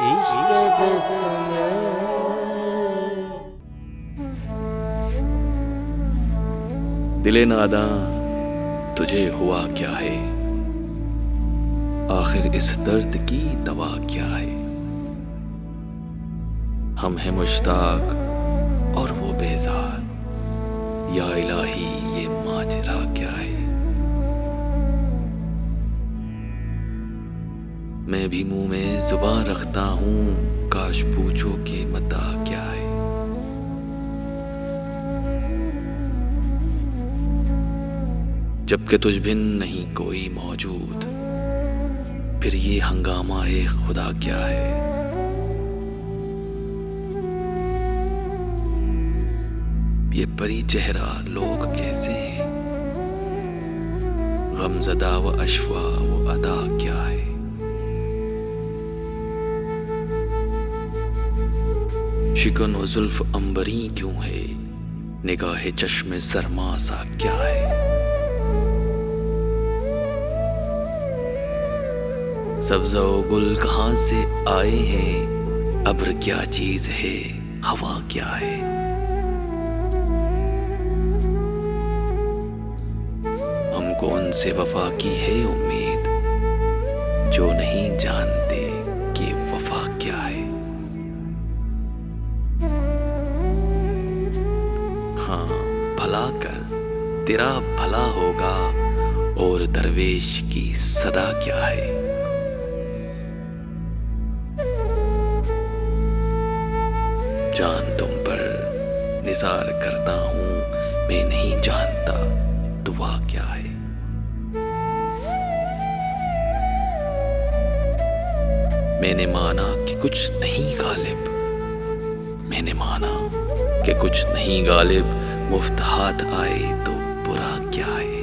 इश्क बिस्मिल दिले नादा तुझे हुआ क्या है, आखिर इस दर्द की दवा क्या है। हम हैं मुश्ताक और वो बेजार, या इलाही ये माजरा क्या है। मैं भी मुंह में जुबान रखता हूँ, काश पूछो कि मता क्या है। जबकि तुझ बिन नहीं कोई मौजूद, फिर ये हंगामा है खुदा क्या है। ये परी चेहरा लोग कैसे हैं, गमज़दा व अशवा वो अदा क्या है। शिकन व जुल्फ अंबरी क्यों है, निगाह चश्मे सरमा सा क्या है। सब्ज़ा व गुल कहाँ से आए हैं, अब्र क्या चीज है, हवा क्या है। हमको उनसे वफा की है उम्मीद, जो नहीं जानते कि वफा क्या है। हाँ भला कर, तेरा भला होगा, और दरवेश की सदा क्या है। जान तुम पर निसार करता हूँ, मैं नहीं जानता दुआ क्या है। मैंने माना कि कुछ नहीं गालिब, मैंने माना कि कुछ नहीं गालिब, मुफ्त हाथ आए तो बुरा क्या है।